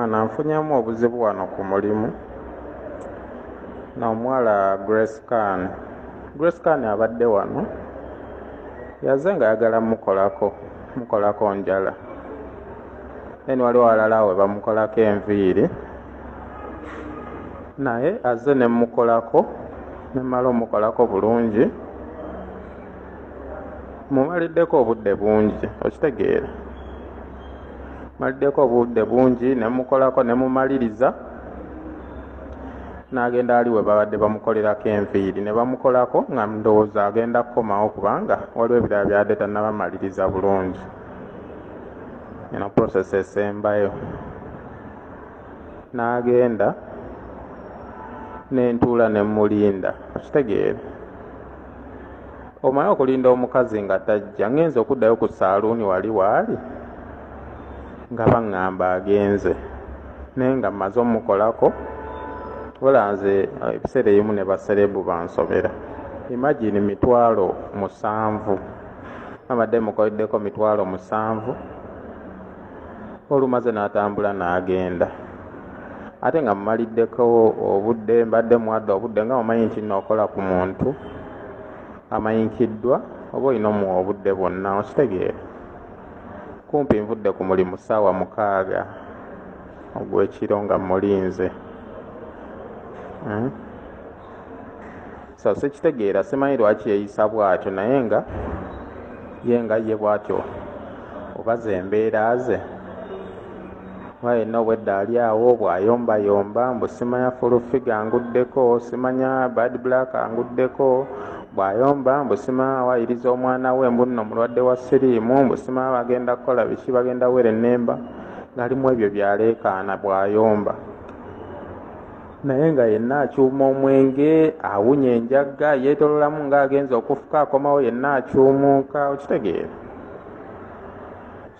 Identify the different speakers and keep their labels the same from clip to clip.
Speaker 1: Mwana nfunyemu obuzibu wano ku mulimu n'omuwala Grace Khan abadde wano yazze nga ayagala mukolako njala then waliwo walala we bamukolako enviiri naye azze ne mukolako nemala omukolako bulungi mumaliddeko obudde bungi okitegeera maliddeko obudde bungi ne mukolako ne mumaliriza n'agenda ali we babadde bamukolerako enviiri ne bamukolako nga ndowooza agenda kukomawo kubanga waliwo ebirala byadde tannabamaliriza bulungi process esembayo n'agenda n'entuula ne mulinda okitegeera omanyi okulinda omukazi nga tajja ngenze okuddayo ku saaluuni wali waali nga baŋŋamba agenze naye nga mmaze omukolako wala nze ebiseera ebimu ne baserebu bansomera imagine 7,000 abadde mukoleddeko 7,000 olumaze n'atambula n'agenda ate nga mmaliddeko obudde mbadde muwadde obudde nga omanyi nti nookola ku muntu amanyikiddwa oba olina omuwa obudde bwonna okitegeera kumpi nvudde ku mulimu ssaawa 6 ogw'ekiro nga mulinze so sikitegeera simanyi lwaki yeeyisa bw'atyo naye nga ye bw'atyo obaze embeera ze oba yenna obwedda ali awo bw'ayombayomba mbu simanya fulufiga anguddeko simanya bad black anguddeko bw'ayomba mbu simanya awayiriza omwana we mbu nno mulwadde wa siriimu mbu simanya bagenda kukola biki bagenda wera ennemba ng'alimu ebyo byaleekaana bw'ayomba naye nga yenna akyuma omwenge awunya enjagga yeetololamu ng'agenza okufuka akomawo yenna akyumuuka okitegeera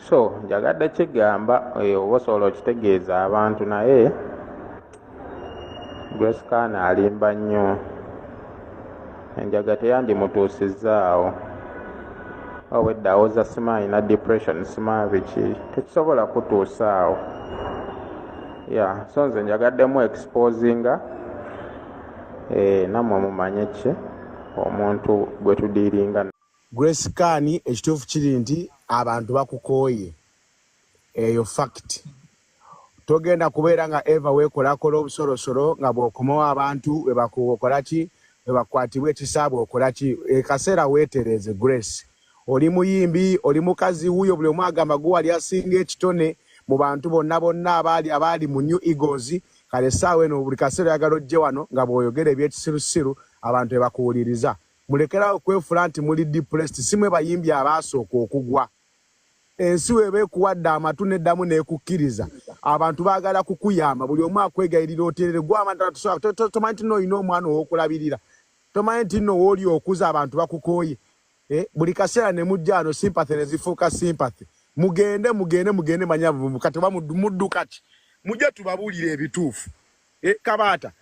Speaker 1: so njagadde kigamba oba osobola okitegeeza abantu naye Grace Khan alimba nnyo enjaga teyandimutuusizaawo obwedda awoza simanyi na depression simanyi biki tekisobola kutuusaawo so nze njagaddemu exposinga nammwe mumanye ki omuntu gwe tudiiringa.
Speaker 2: Grace Khan ekituufu kiri nti abantu bakukooye eyo fact togenda kubeera nga eva weekolakola obusolosolo nga bw'okomawo abantu webakukola ki webakwatibwa ekisa bw'okola ki ekaseera weetereze Grace oli muyimbi oli mukazi wuyo buli omu agamba guwali asinga ekitone mu bantu bonna abaali mu New Eagles kale essaawa eno buli kaseera oyagala ojje wano nga bw'oyogera ebyekisirusiru abantu ebakuwuliriza mulekerawo okwefula nti muli depressed simwe bayimbi abaasooka okugwa ensi webeekuwadde amatu neddamu n'ekukkiriza abantu baagala kukuyamba buli omu akwegayirira oterere tomanyi nti n'olina omwana ow'okulabirira tomanyi nti nno wooli okuza abantu bakukooye buli kaseera ne mujja wano sympathy ne zifuuka sympathy mugende manyavu kati oba mudduka ki mujje tubabuulire ebituufu kabaata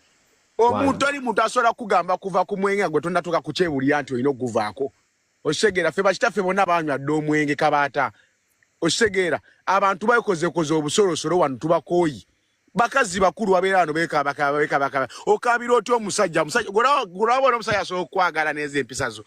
Speaker 2: omuntu ali muntu asobola kugamba kuva ku mwenge gwe tonnatuuka ku kyebulira nti olina okuguvaako okitegeera ffe bakitaffe bonna banywadde omwenge kabaata okitegeera abantu bakozekoze obusolosolo wano tubakooyi bakazi bakulu babeera wano beekabakaba okabira otya omusajja gulabona omusajja asobola okwagala n'ezo empisa zo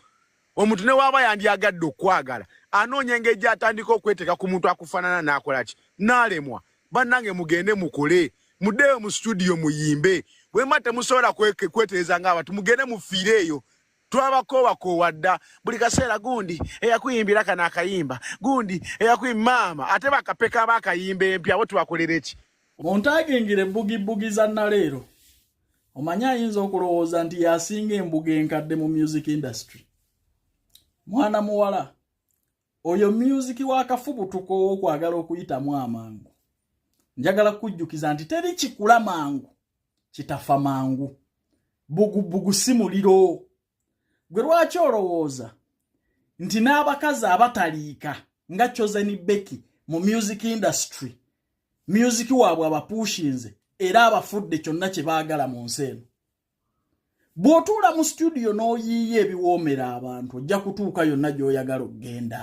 Speaker 2: omuntu ne waaba yandyagadde okwagala anoonya engeri atandika okweteeka ku muntu akufaanana n'akola ki n'alemwa bannange mugende mukole muddeyo mu studio muyimbe bwemba temusobola kwetereza ng'abantu mugende mufiire eyo twabakoowa dda buli kaseera gundi eyakuyimbira kana akayimba gundi eyakuyimba maama ate bakapeka bakayimba empya abo tubakolere ki
Speaker 3: omuntu agengere bugibugi za naleero omanyi ayinza okulowooza nti yasinga embuga enkadde mu music industry mwana muwala oyo music wakafubutuko okwagala okuyitamu amangu njagala kujjukiza nti teri kikula mangu kitafa mangu bugubugu si muliro gwe lwaki olowooza nti n'abakazi abataliika nga Chosen Becky mu music industry music waabwe abapushinze era abafudde kyonna kye baagala mu nsi eno bw'otuula mu studio n'oyiiya ebiwoomera abantu ojja kutuuka yonna gy'oyagala okgenda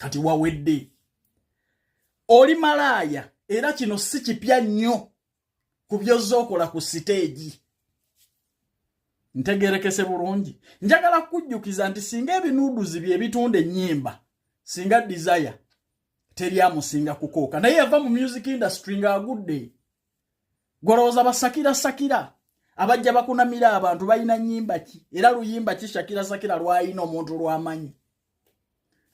Speaker 3: kati wawedde oli malaaya era kino si kipya nnyo ku by'ozookola ku siteegi. Ntegerekese bulungi. Njagala kujjukiza nti singa ebinuuduzi bye bitunda ennyimba, singa Desire teri amusinga kukooka, naye yava mu music industry ng'agudde. Golowooza basakira abajja bakunamira abantu balina nnyimba ki, era luyimba ki Shakira lwalina omuntu lw'amanyi.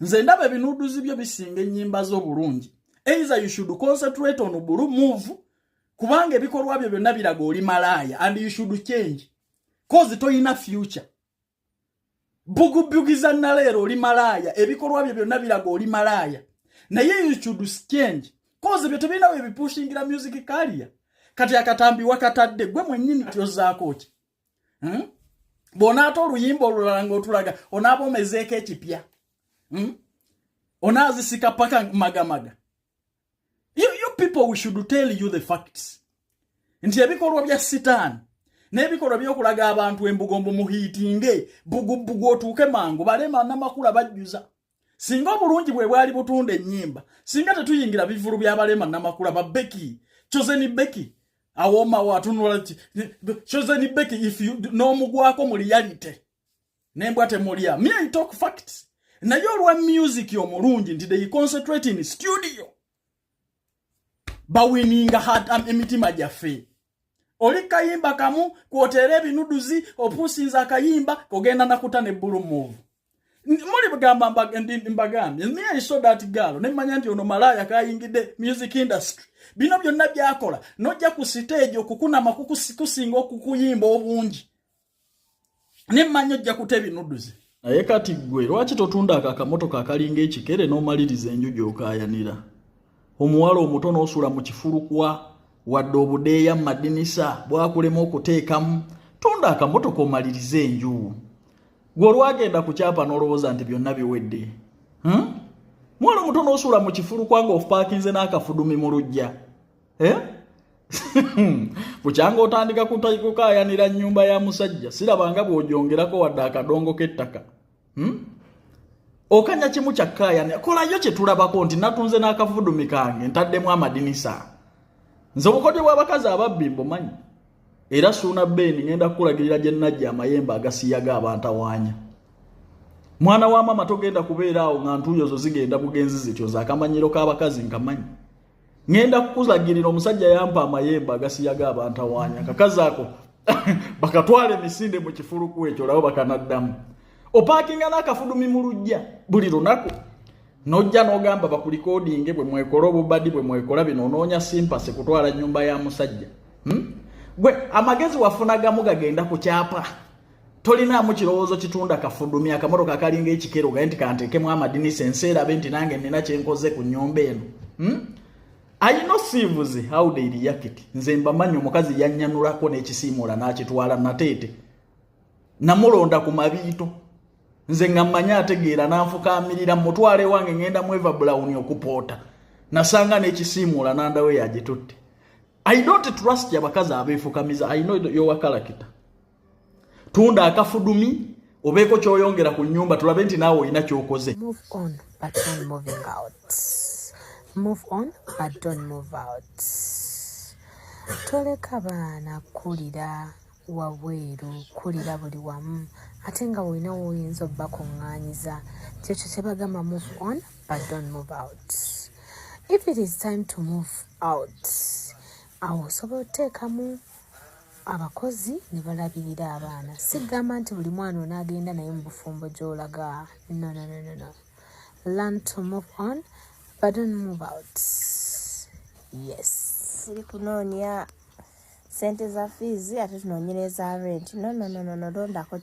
Speaker 3: Nze ndaba ebinuuduzi byo bisinga ennyimba z'obulungi. Either you should concentrate on bulu move, kubanga ebikolwa byo byonna biraga oli malaaya, and you should change. Cause toyina future. Bugubugiza naleero oli malaaya, ebikolwa byo byonna biraga oli malaaya. Naye you should change. Cause byo tebina we bipushingira music career. Kati akatambi wakatadde gwe mwennyini tyozaako ki? Bonaato oluyimba olulala ng'otulaga onaaba omezeeko ekipya. Onaazisika paka magamaga. You people, we should tell you the facts. Nti ebikolwa bya sitaani n'ebikolwa by'okulaga abantu embugombo muhiitinge bugubugu otuuke mangu balema namakula bajjuza. Singa obulungi bwe bwali butunda ennyimba, singa tetuyingira bivulu by'abalema namakula ba Becky, Chozeni Becky, awoma watunula Chozeni Becky, if you n'omugwako mu reality nembwa temulya. Me I talk facts. Naye olwa music y'omulungi nti they concentrate in studio bawininga hard emitima gyaffe. Oli kayimba kamu kwoteera ebinuduzi opusinza akayimba kogenda nakuta ne bulu move. Muli bagamba mbagambye me I saw that girl nemanya nti ono malaya kayingidde music industry. Bino byonna byakola nojja ku stage okukunama kukusinga okukuyimba obungi. Nemanya ojja kuta ebinuduzi. Naye kati gwe lwaki totunda akamotoka akalinga ekikere n'omaliriza enjuju okaayanira? Omuwala omutono osula mu kifulukwa wadde obudeeya mu madinisa bwakulema okuteekamu, tunda akamotoka omalirize enju. Gwe olwagenda ku kyapa n'olowooza nti byonna biwedde. Muwala omutono osula mu kifulukwa ng'ofupaakinze n'akafudumi mu lujja. Bukyanga otandika kukaayanira nnyumba ya musajja, sirabanga bw'ogyongerako wadde akadongo k'ettaka. Okanya kimu kyakkaayana kolayo kye tulabako nti natunze n'akavudumi kange ntaddemu amadinisa. Nze obukodyo bw'abakazi ababbi mbumanyi, era suuna bbeeni ngenda kukulagirira gye nnajja amayembe agasiyaga abantu awaanya. Mwana wa mama togenda kubeera awo nga ntuuyo zo zigenda bugenzi zityo z'akamanyiro k'abakazi nkamanyi. Ngenda kukulagirira omusajja yampa amayembe agasiyaga abantu awaanya. Kakazi ako bakatwale emisinde mu kifuluku ekyo labo bakanaddamu. Opaakinga n'akafudumi mu lujja buli lunaku. Nojja n'ogamba bakulikodinge bwe mwekola obubadi bwe mwekola bino onoonya simpase kutwala nnyumba ya musajja. Gwe amagezi wafunagamu gagenda ku kyapa. Tolinaamu kirowoozo kitunda kafudumi akamotoka akalinga ekikero gaye nti kanteekemu amadinisa enseera nti nange nina kye nkoze ku nnyumba eno. I know thieves how they react. Nze mbamanyi omukazi yannyanulako n'ekisiimuula n'akitwala nateete. Namulonda ku mabiito. Nze nga mmanya ategeera n'anfukaamirira mutwale wange ngenda mu Eva Brown okupoota. Nasanga n'ekisiimuula nandawe yagitutte. I don't trust abakazi abeefukamiza. I know your character. Tunda akafudumi obeeko kyoyongera ku nnyumba tulabe nti naawe olina ky'okoze.
Speaker 4: Move on but don't moving out. Move on but don't move out. Toleka baana kulira wabweru, kulira buli wamu, ate nga olina woyinza obbakuŋŋaanyiza. Kyekyo kye bagamba move on but don't move out. If it is time to move out, awo osobola oteekamu abakozi ne balabirira abaana. Sigamba nti buli mwana onaagenda naye mu bufumbo gy'olaga. No. Learn to move on but don't move out. Yes.
Speaker 5: Siri kunoonya sente za fees ate tunoonyereza rent. No, londako